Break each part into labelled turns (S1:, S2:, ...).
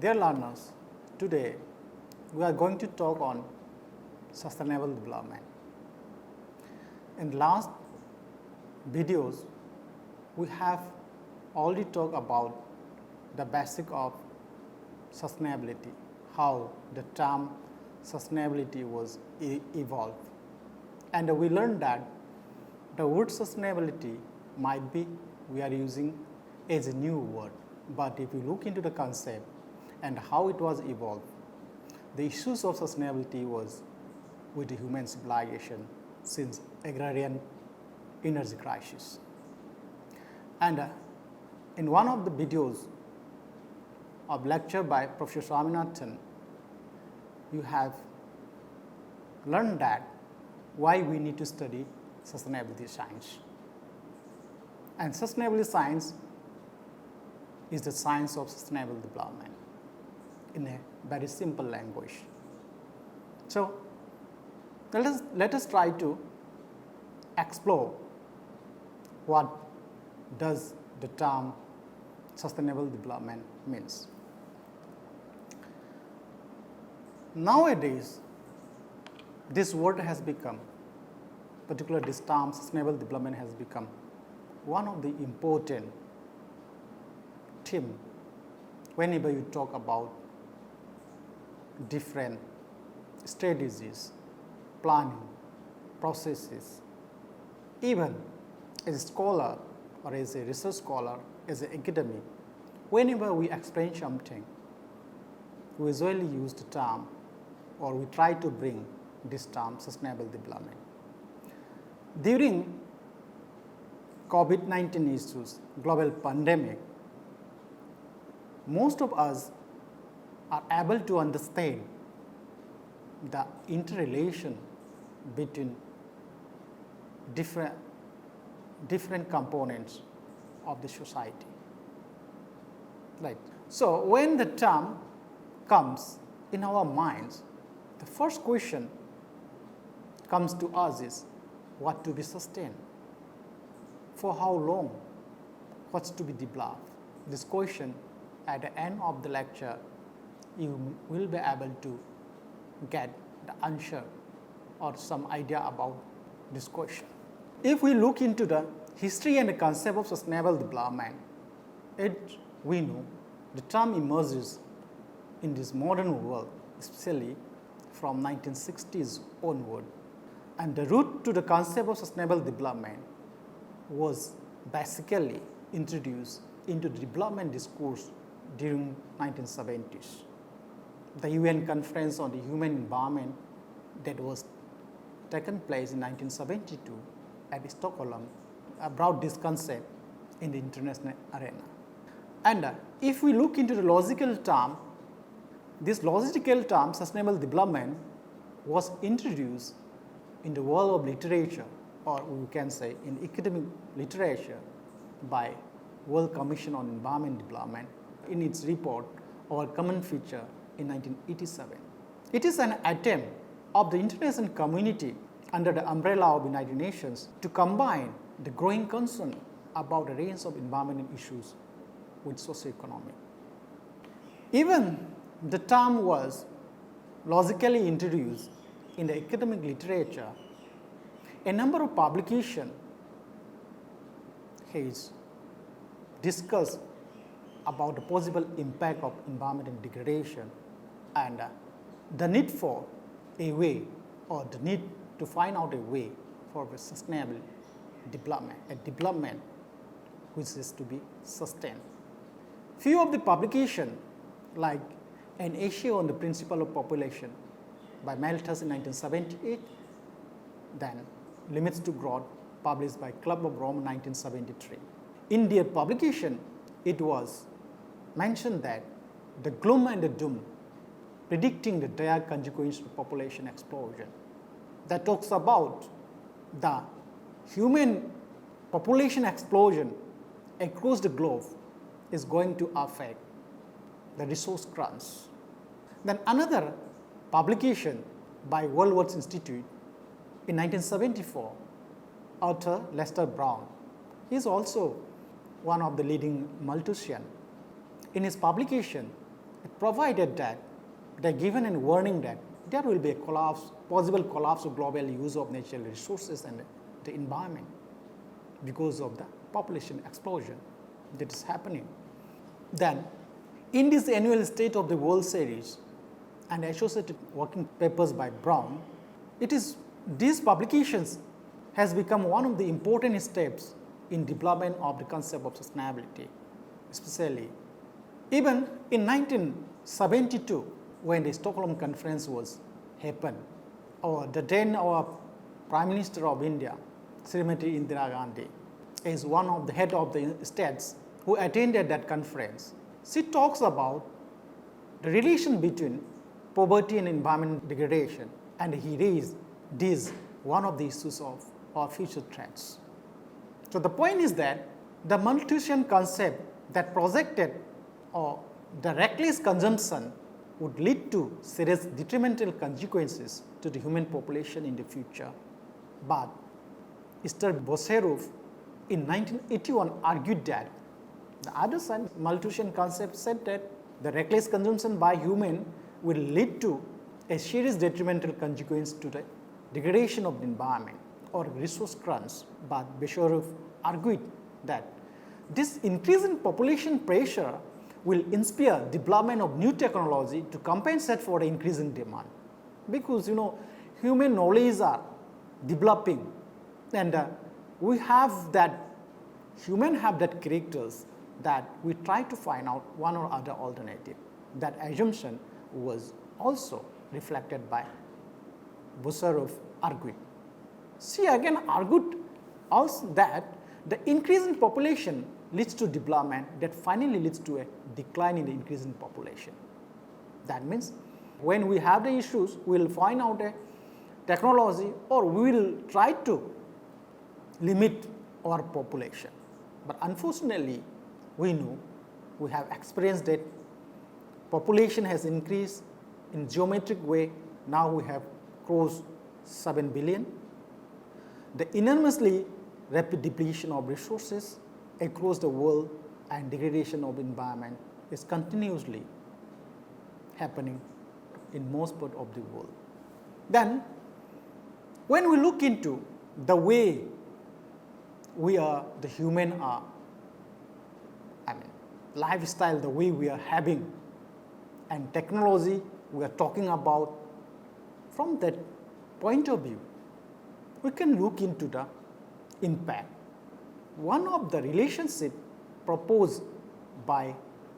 S1: Dear learners, today we are going to talk on sustainable development. In last videos, we have already talked about the basic of sustainability, how the term sustainability was evolved. And we learned that the word sustainability might be we are using as a new word, but if you look into the concept and how it was evolved, the issues of sustainability was with the human civilization since agrarian energy crisis. And in one of the videos of lecture by Professor Swaminathan, you have learned that why we need to study sustainability science. And sustainability science is the science of sustainable development in a very simple language. So, let us try to explore what does the term sustainable development means. Nowadays, this word has become, particularly this term sustainable development has become one of the important theme whenever you talk about different strategies, planning, processes. Even as a scholar or as a research scholar, as an academic, whenever we explain something, we usually use the term or we try to bring this term sustainable development. During COVID-19 issues, global pandemic, most of us are able to understand the interrelation between different components of the society. Right. So, when the term comes in our minds, the first question comes to us is what to be sustained, for how long, what's to be developed. This question at the end of the lecture, you will be able to get the answer or some idea about this question. If we look into the history and the concept of sustainable development, we know the term emerges in this modern world, especially from 1960s onward. And the root to the concept of sustainable development was basically introduced into the development discourse during 1970s. The UN Conference on the Human Environment that was taken place in 1972 at Stockholm brought this concept in the international arena. And if we look into the logical term, this logical term sustainable development was introduced in the world of literature, or we can say in academic literature, by World Commission on Environment Development in its report Our Common Future in 1987. It is an attempt of the international community under the umbrella of the United Nations to combine the growing concern about a range of environmental issues with socio-economic. Even the term was logically introduced in the academic literature. A number of publications has discussed about the possible impact of environmental degradation and the need for a way, or the need to find out a way for the sustainable development, a development which is to be sustained. Few of the publications, like an essay on the principle of population by Malthus in 1978, then Limits to Growth published by Club of Rome in 1973. In their publication, it was mentioned that the gloom and the doom predicting the dire consequences of population explosion, that talks about the human population explosion across the globe is going to affect the resource crunch. Then another publication by World Watch Institute in 1974, author Lester Brown, he is also one of the leading Malthusian. In his publication, provided that they are given a warning that there will be a collapse, possible collapse of global use of natural resources and the environment because of the population explosion that is happening. Then, in this annual State of the World series and associated working papers by Brown, these publications has become one of the important steps in development of the concept of sustainability, especially even in 1972 when the Stockholm Conference was happened, or the then our Prime Minister of India, Srimati Indira Gandhi, is one of the head of the states who attended that conference. She talks about the relation between poverty and environment degradation, and he raised this one of the issues of our future threats. So the point is that the malnutrition concept that projected or the reckless consumption would lead to serious detrimental consequences to the human population in the future. But Mr. Bosserov in 1981 argued that the other side malnutrition concept said that the reckless consumption by human will lead to a serious detrimental consequence to the degradation of the environment or resource crunch. But Bosserov argued that this increase in population pressure will inspire development of new technology to compensate for the increasing demand, because human knowledge are developing, and we have that human have that characters that we try to find out one or other alternative. That assumption was also reflected by Bosserov argued. She again argued also that the increase in population leads to development that finally leads to a decline in the increase in population. That means when we have the issues, we will find out a technology, or we will try to limit our population. But unfortunately, we know, we have experienced that population has increased in geometric way. Now we have crossed 7 billion. The enormously rapid depletion of resources across the world and degradation of environment is continuously happening in most part of the world. Then, when we look into the way the human are, lifestyle, the way we are having, and technology we are talking about, from that point of view, we can look into the impact. One of the relationship proposed by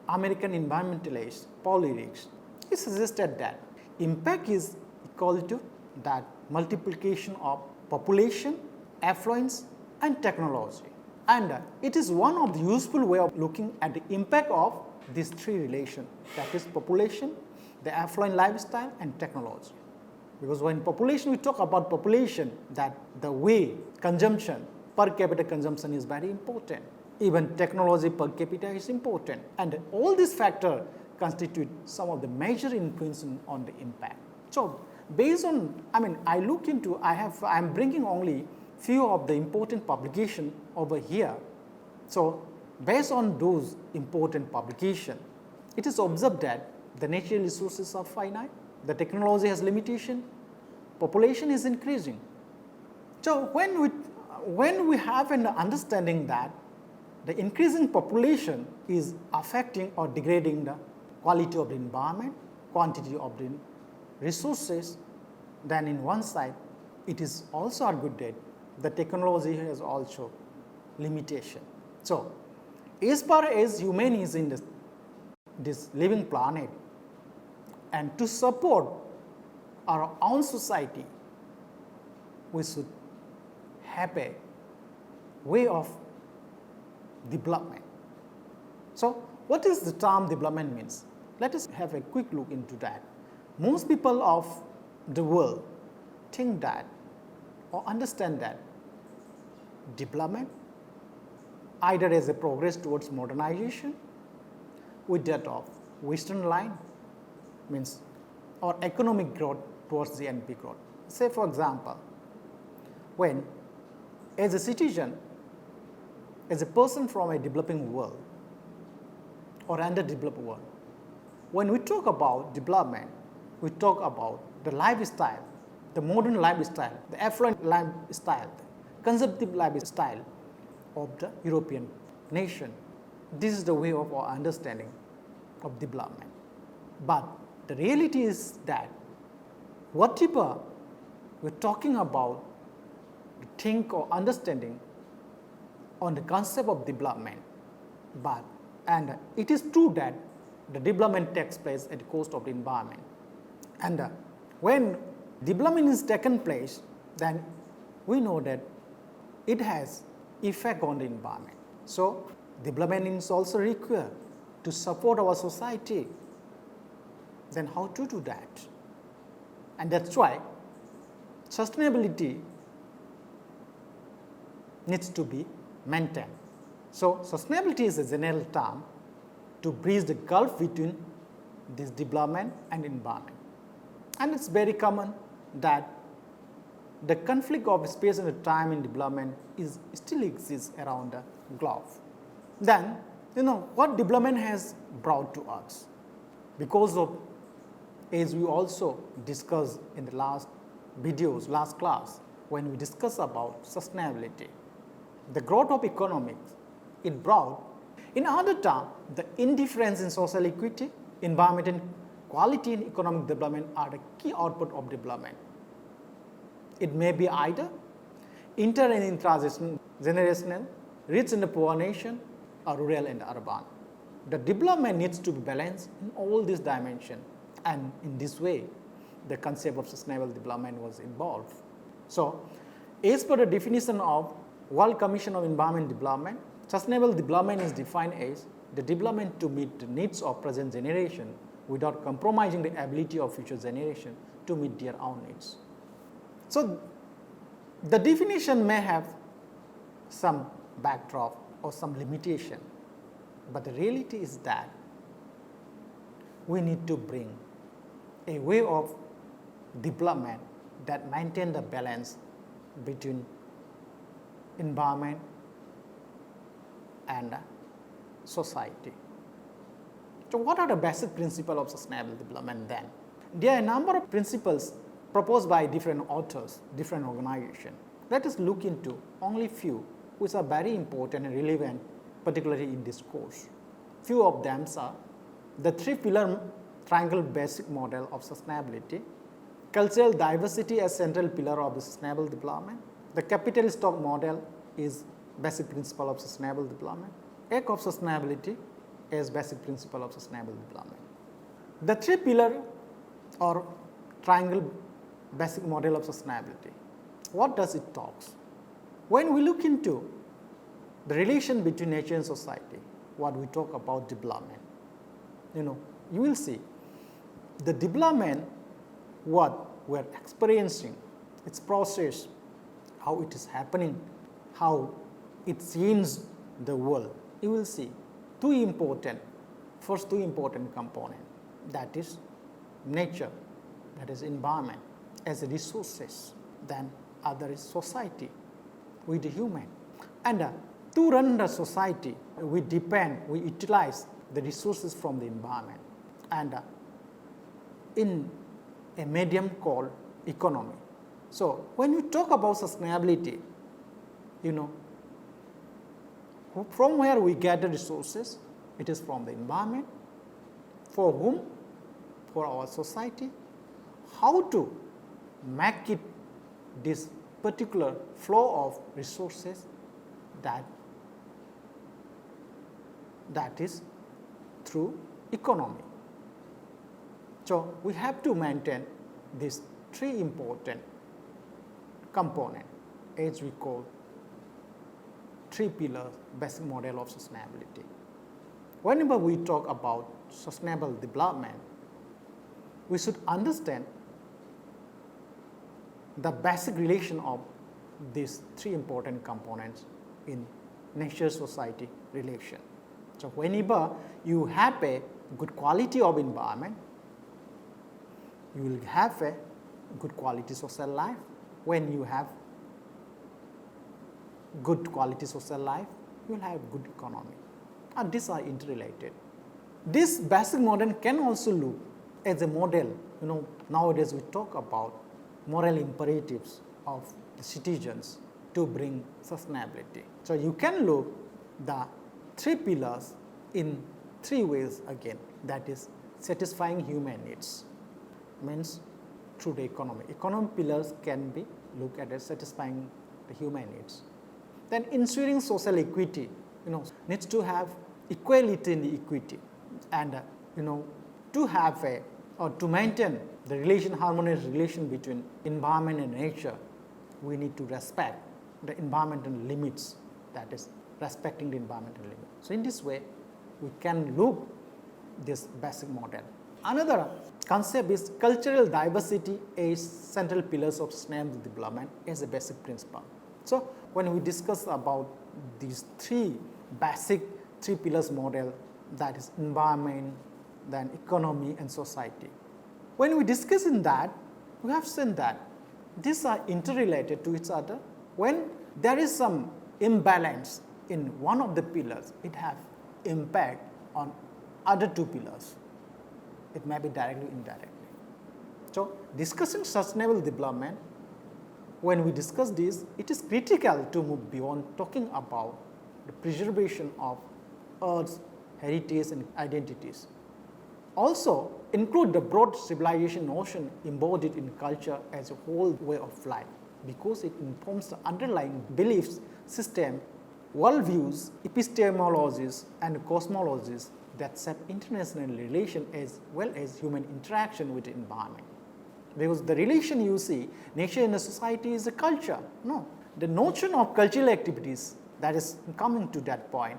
S1: American environmentalist Paul Ehrlich, he suggested that impact is equal to that multiplication of population, affluence, and technology. And it is one of the useful way of looking at the impact of these three relations, that is population, the affluent lifestyle, and technology. Because when population, we talk about population, that the way consumption, per capita consumption is very important. Even technology per capita is important. And all these factors constitute some of the major influence on the impact. So based on, I look into, I am bringing only few of the important publication over here. So based on those important publication, it is observed that the natural resources are finite, the technology has limitation, population is increasing. So when we have an understanding that the increasing population is affecting or degrading the quality of the environment, quantity of the resources, then in one side it is also argued that the technology has also limitation. So as far as human is in this living planet, and to support our own society, we should have a way of development. So what is the term development means? Let us have a quick look into that. Most people of the world think that or understand that development either as a progress towards modernization with that of Western line, means or economic growth towards the NP growth. Say for example, when as a citizen, as a person from a developing world or underdeveloped world, when we talk about development, we talk about the lifestyle, the modern lifestyle, the affluent lifestyle, the conservative lifestyle of the European nation. This is the way of our understanding of development. But the reality is that whatever we're talking about, think or understanding on the concept of development, and it is true that the development takes place at the cost of the environment. And when development is taken place, then we know that it has effect on the environment. So development is also required to support our society. Then how to do that? And that's why sustainability needs to be maintained. So sustainability is a general term to bridge the gulf between this development and environment. And it's very common that the conflict of space and time in development still exists around the globe. Then, what development has brought to us? Because of, as we also discussed in the last videos, last class, when we discussed about sustainability, the growth of economics, it brought, in other terms, the indifference in social equity, environmental quality and economic development are the key output of development. It may be either inter and intragenerational, rich and poor nation, or rural and urban. The development needs to be balanced in all these dimensions, and in this way, the concept of sustainable development was involved. So, as per the definition of World Commission on Environment Development, sustainable development is defined as the development to meet the needs of present generation without compromising the ability of future generation to meet their own needs. So, the definition may have some backdrop or some limitation, but the reality is that we need to bring a way of development that maintain the balance between environment and society. So, what are the basic principles of sustainable development then? There are a number of principles proposed by different authors, different organizations. Let us look into only few which are very important and relevant, particularly in this course. Few of them are the three-pillar triangle basic model of sustainability, cultural diversity as central pillar of the sustainable development, the capital stock model is basic principle of sustainable development, act of sustainability as basic principle of sustainable development. The three-pillar or triangle basic model of sustainability, what does it talk? When we look into the relation between nature and society, what we talk about development, you will see the development, what we are experiencing, its process, how it is happening, how it changes the world. You will see first two important components, that is nature, that is environment as resources, then other is society with the human. And to run the society, we utilize the resources from the environment and in a medium called economy. So, when we talk about sustainability, from where we get the resources, it is from the environment. For whom? For our society. How to make it this particular flow of resources that is through economy. So, we have to maintain these three important components as we call three-pillar basic model of sustainability. Whenever we talk about sustainable development, we should understand the basic relation of these three important components in nature-society relation. So, whenever you have a good quality of environment, you will have a good quality social life. When you have good quality social life, you will have good economy, and these are interrelated. this basic model can also look as a model. Nowadays we talk about moral imperatives of the citizens to bring sustainability. So you can look the 3 pillars in 3 ways again, that is satisfying human needs, means through the economy. Economic pillars can be looked at as satisfying the human needs. Then ensuring social equity, needs to have equality in the equity, and to have or to maintain the harmonious relation between environment and nature, we need to respect the environmental limits, that is respecting the environmental limits. So in this way, we can look this basic model. Another concept is cultural diversity as central pillars of sustainable development as a basic principle. So when we discuss about these 3 basic 3 pillars model, that is environment, then economy and society. When we discuss in that, we have seen that these are interrelated to each other. When there is some imbalance in one of the pillars, it has impact on other 2 pillars. It may be directly, indirectly. So discussing sustainable development, when we discuss this, it is critical to move beyond talking about the preservation of Earth's heritage and identities. Also include the broad civilization notion embodied in culture as a whole way of life, because it informs the underlying beliefs system, worldviews, epistemologies and cosmologies that shape international relation as well as human interaction with the environment. Because the relation you see, nature in a society is a culture. No, the notion of cultural activities, that is coming to that point,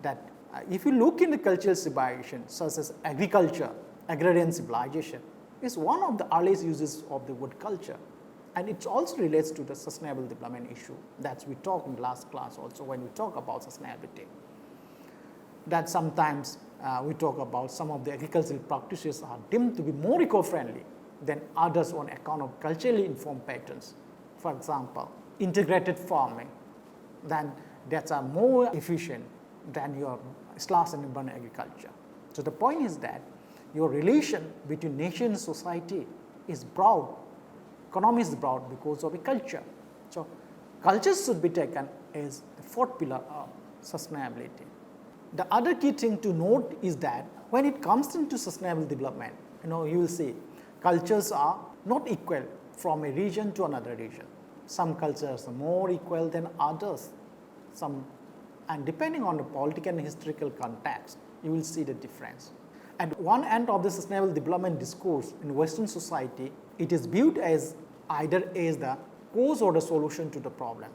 S1: that if you look in the cultural civilization such as agriculture, agrarian civilization is one of the earliest uses of the word culture, and it also relates to the sustainable development issue that we talked in the last class also when we talk about sustainability. That sometimes we talk about some of the agricultural practices are deemed to be more eco-friendly than others on account of culturally informed patterns. For example, integrated farming, then that's are more efficient than your slash and urban agriculture. So the point is that your relation between nature and society is broad, economy is broad because of a culture. So culture should be taken as the 4th pillar of sustainability. The other key thing to note is that when it comes into sustainable development, you will see cultures are not equal from a region to another region. Some cultures are more equal than others, and depending on the political and historical context, you will see the difference. At one end of the sustainable development discourse in Western society, it is viewed as either as the cause or the solution to the problem.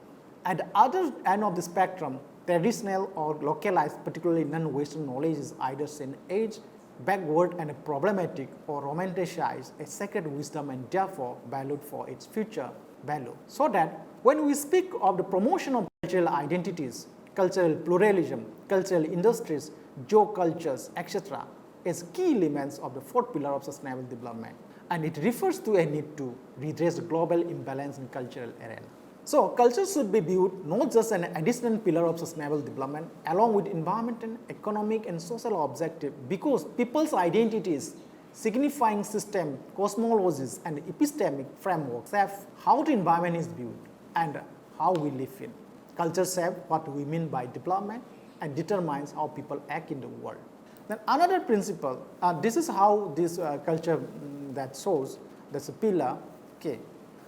S1: At the other end of the spectrum, traditional or localized, particularly non-Western knowledge is either seen as backward and problematic or romanticized as sacred wisdom and therefore valued for its future value. So that when we speak of the promotion of cultural identities, cultural pluralism, cultural industries, geocultures, etc., as key elements of the 4th pillar of sustainable development, and it refers to a need to redress global imbalance in cultural arena. So culture should be viewed not just an additional pillar of sustainable development along with environmental, economic and social objective, because people's identities, signifying system, cosmologies and epistemic frameworks have how the environment is viewed and how we live in. Culture shapes what we mean by development and determines how people act in the world. Then another principle, this is how this culture that shows, that's a pillar, okay.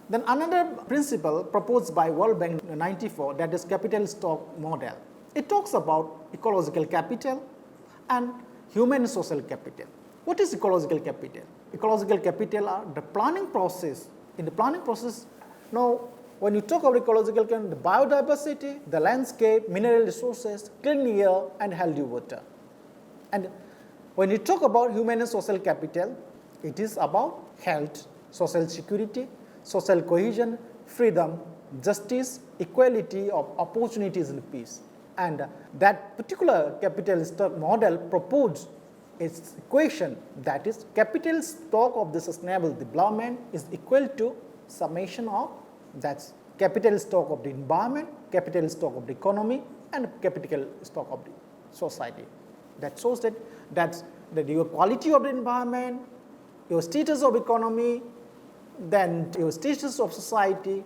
S1: Then another principle proposed by World Bank in 1994, that is capital stock model. It talks about ecological capital and human social capital. What is ecological capital? Ecological capital are the planning process. In the planning process, now when you talk about ecological capital, the biodiversity, the landscape, mineral resources, clean air and healthy water. And when you talk about human and social capital, it is about health, social security, social cohesion, freedom, justice, equality of opportunities and peace. And that particular capital stock model proposed its equation, that is capital stock of the sustainable development is equal to summation of, that's capital stock of the environment, capital stock of the economy and capital stock of the society. that shows that your quality of the environment, your status of economy, then your status of society,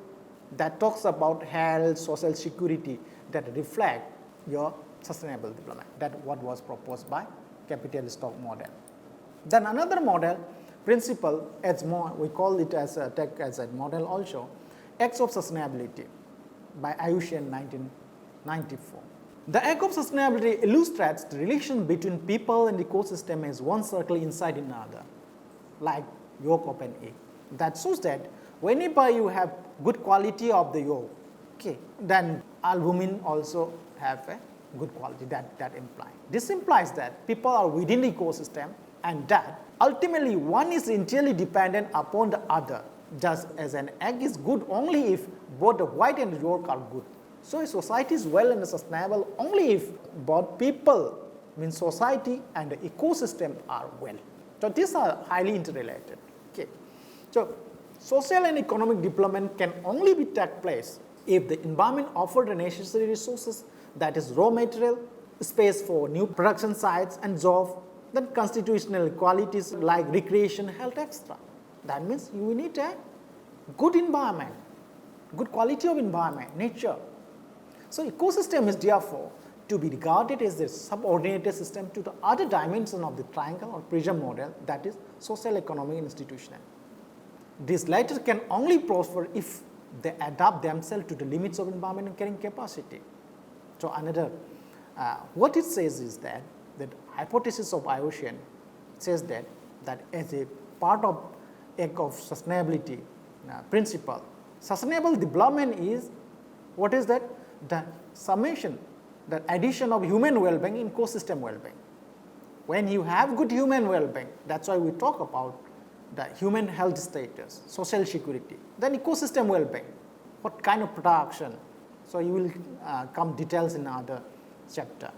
S1: that talks about health, social security, that reflect your sustainable development. That what was proposed by capitalist stock model. Then another model, principle, as more we call it as a model also, Acts of Sustainability by IUCN 1994. The Act of Sustainability illustrates the relation between people and ecosystem as one circle inside another, like yolk of an egg. That shows that whenever you have good quality of the yolk, okay, then albumin also have a good quality that implies. This implies that people are within the ecosystem and that ultimately one is entirely dependent upon the other, just as an egg is good only if both the white and the yolk are good. So a society is well and sustainable only if both people, means society, and the ecosystem are well. So these are highly interrelated. Okay. So social and economic development can only be take place if the environment offers the necessary resources, that is raw material, space for new production sites and jobs, then constitutional qualities like recreation, health, etc. That means you need a good environment, good quality of environment, nature. So ecosystem is therefore to be regarded as a subordinated system to the other dimension of the triangle or prism model, that is social, economic, and institutional. These latter can only prosper if they adapt themselves to the limits of environment and carrying capacity. So another, what it says is that hypothesis of IUCN says that as a part of sustainability principle, sustainable development is, what is that? The summation, the addition of human well-being in ecosystem well-being. When you have good human well-being, that's why we talk about the human health status, social security, then ecosystem well-being, what kind of production. So you will come details in other chapter.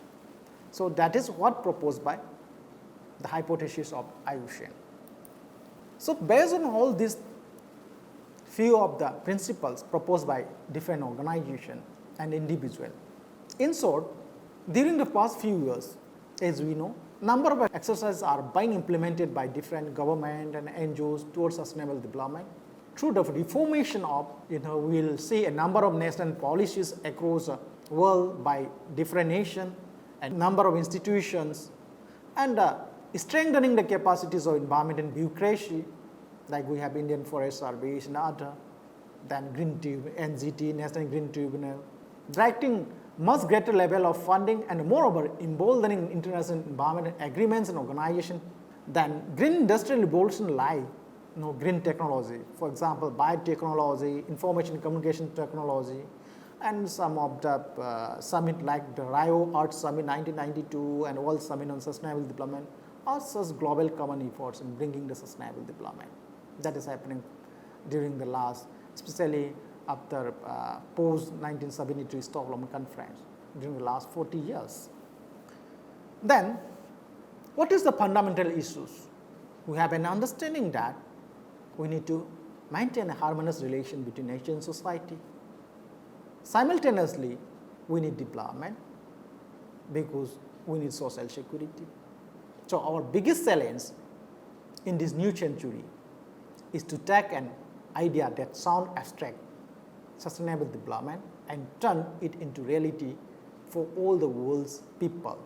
S1: So that is what proposed by the hypothesis of IUCN. So based on all these few of the principles proposed by different organizations and individuals, in short, during the past few years, as we know, number of exercises are being implemented by different government and NGOs towards sustainable development. Through the reformation of, we will see a number of national policies across the world by different nations and number of institutions, and strengthening the capacities of environment and bureaucracy, like we have Indian Forest Service and other, then Green Tribunal, NGT, National Green Tribunal, directing much greater level of funding and moreover emboldening international environment agreements and organizations than green industrial revolution like green technology, for example, biotechnology, information communication technology, and some of the summit like the Rio Earth Summit 1992 and World Summit on Sustainable Development are such global common efforts in bringing the sustainable development. That is happening during the last, especially after post-1973 Stockholm Conference, during the last 40 years. Then, what is the fundamental issues? We have an understanding that we need to maintain a harmonious relation between nature and society. Simultaneously, we need development because we need social security. So our biggest challenge in this new century is to take an idea that sounds abstract, sustainable development, and turn it into reality for all the world's people,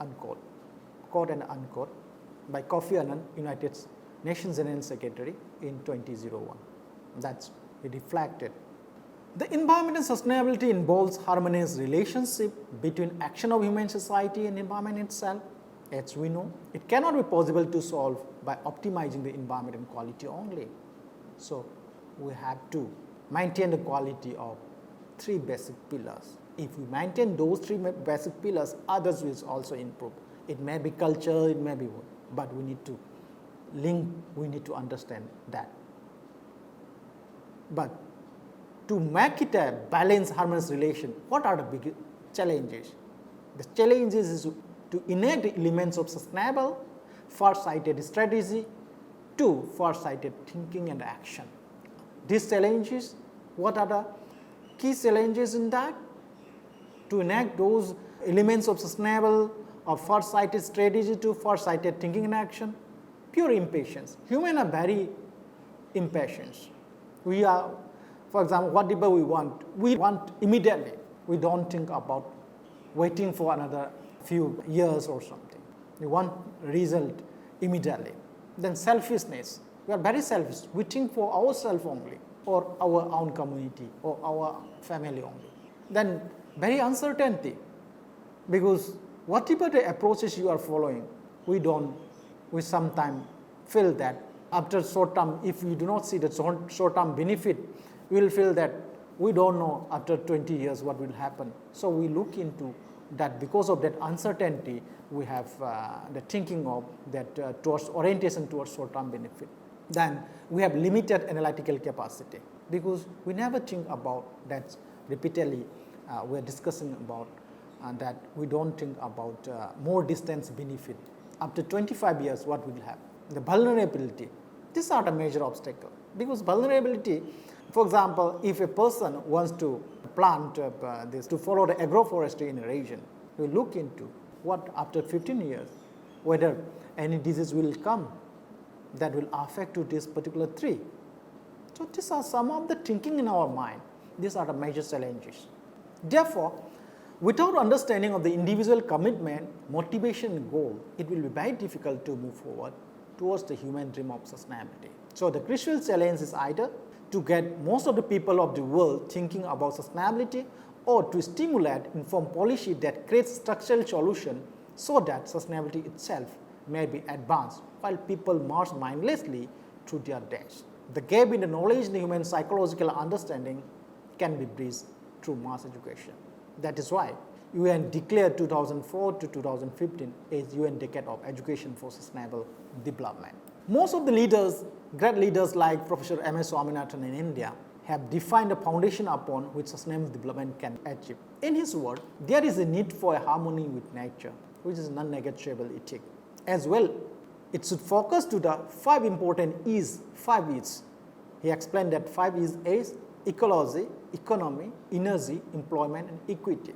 S1: unquote, quote and unquote, by Kofi Annan, United Nations General Secretary in 2001. That's reflected. The environment and sustainability involves harmonious relationship between action of human society and environment itself. As we know, it cannot be possible to solve by optimizing the environment and quality only. So we have to maintain the quality of three basic pillars. If we maintain those three basic pillars, others will also improve. It may be culture, it may be what, but we need to link, we need to understand that. But to make it a balanced, harmonious relation, what are the big challenges? The challenges is to innate elements of sustainable, far-sighted strategy to far-sighted thinking and action. These challenges, what are the key challenges in that? To enact those elements of sustainable of far-sighted strategy to far-sighted thinking and action, pure impatience. Humans are very impatient. We are, for example, whatever we want immediately. We don't think about waiting for another few years or something. We want result immediately. Then selfishness. We are very selfish. We think for ourselves only, or our own community, or our family only. Then very uncertainty, because whatever the approaches you are following, we sometimes feel that after short term, if we do not see the short term benefit, we will feel that we don't know after 20 years what will happen. So we look into that. Because of that uncertainty, we have the thinking of that towards orientation towards short term benefit. Then we have limited analytical capacity, because we never think about that. Repeatedly we are discussing about that we don't think about more distance benefit. After 25 years, what will happen? The vulnerability. These are the major obstacle, because vulnerability, for example, if a person wants to plant to follow the agroforestry in a region, we look into what after 15 years, whether any disease will come that will affect to this particular tree. So these are some of the thinking in our mind. These are the major challenges. Therefore, without understanding of the individual commitment, motivation and goal, it will be very difficult to move forward towards the human dream of sustainability. So the crucial challenge is either to get most of the people of the world thinking about sustainability, or to stimulate informed policy that creates structural solution so that sustainability itself may be advanced while people march mindlessly through their days. The gap in the knowledge in the human psychological understanding can be bridged through mass education. That is why UN declared 2004 to 2015 as UN Decade of Education for Sustainable Development. Most of the leaders, great leaders like Professor M.S. Swaminathan in India, have defined a foundation upon which sustainable development can achieve. In his word, there is a need for a harmony with nature, which is a non-negotiable ethic. As well, it should focus to the 5 important E's, 5 E's. He explained that 5 E's is ecology, economy, energy, employment, and equity.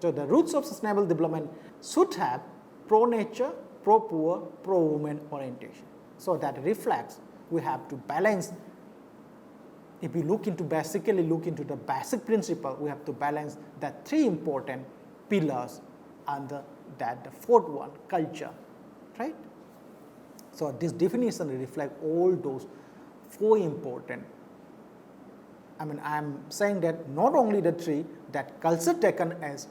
S1: So the roots of sustainable development should have pro-nature, pro-poor, pro-women orientation. So that reflects we have to balance. If we basically look into the basic principle, we have to balance the 3 important pillars under that the 4th one, culture, right? So this definition reflects all those 4 important. I am saying that not only the 3, that culture taken as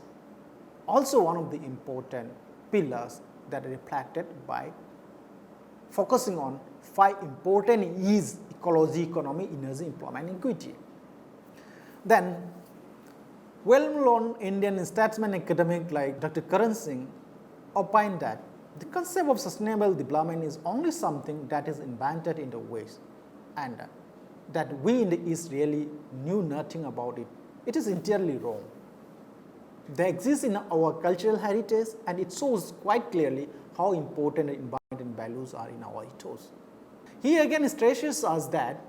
S1: also one of the important pillars that are reflected by focusing on 5 important E's: ecology, economy, energy, employment, and equity. Then, well-known Indian statesman academic like Dr. Karan Singh opined that the concept of sustainable development is only something that is invented in the West, and that we in the East really knew nothing about it. It is entirely wrong. They exist in our cultural heritage, and it shows quite clearly how important the environment and values are in our ethos. He again stresses us that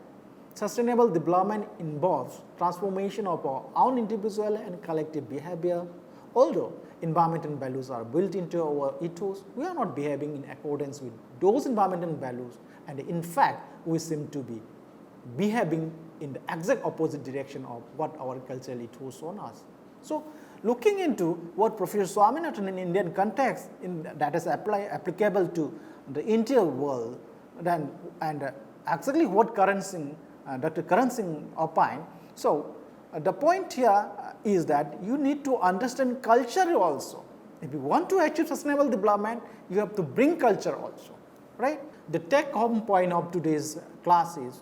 S1: sustainable development involves transformation of our own individual and collective behavior. Although environmental values are built into our ethos, we are not behaving in accordance with those environmental values, and in fact, we seem to be behaving in the exact opposite direction of what our cultural ethos shown us. So, looking into what Professor Swaminathan in Indian context that is applicable to the entire world, then and exactly what Dr. Karan Singh opined. So, the point here is that you need to understand culture also. If you want to achieve sustainable development, you have to bring culture also, right? The take-home point of today's class is,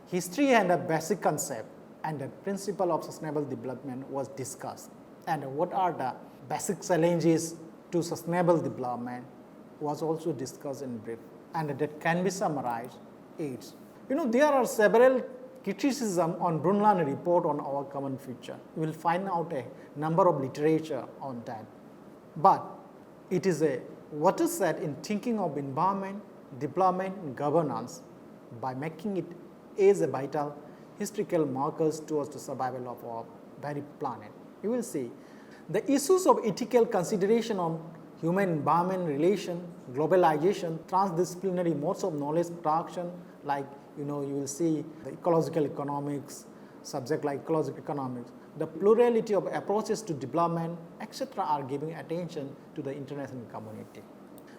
S1: history and a basic concept and the principle of sustainable development was discussed. And what are the basic challenges to sustainable development was also discussed in brief. And that can be summarized as, there are several criticism on Brundtland report on our common future. You will find out a number of literature on that. But it is a watershed in thinking of environment, development, and governance by making it as a vital historical markers towards the survival of our very planet. You will see The issues of ethical consideration on human-environment relation, globalization, transdisciplinary modes of knowledge production, like you will see the ecological economics, subject like ecological economics, the plurality of approaches to development, etc. are giving attention to the international community.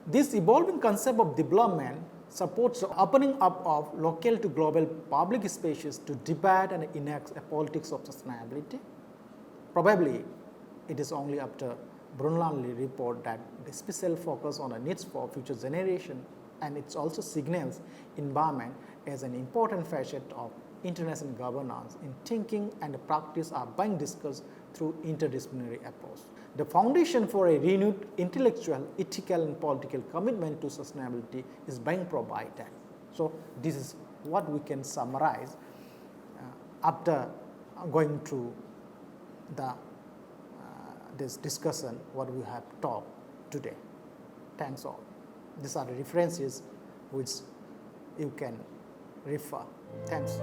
S1: This evolving concept of development supports the opening up of local to global public spaces to debate and enact a politics of sustainability. Probably, it is only after Brundtland report that the special focus on the needs for future generation, and it also signals environment as an important facet of international governance in thinking and practice are being discussed through interdisciplinary approach. The foundation for a renewed intellectual, ethical and political commitment to sustainability is being provided. So, this is what we can summarize after going through the this discussion what we have talked today. Thanks all. These are the references which you can refer. Thanks.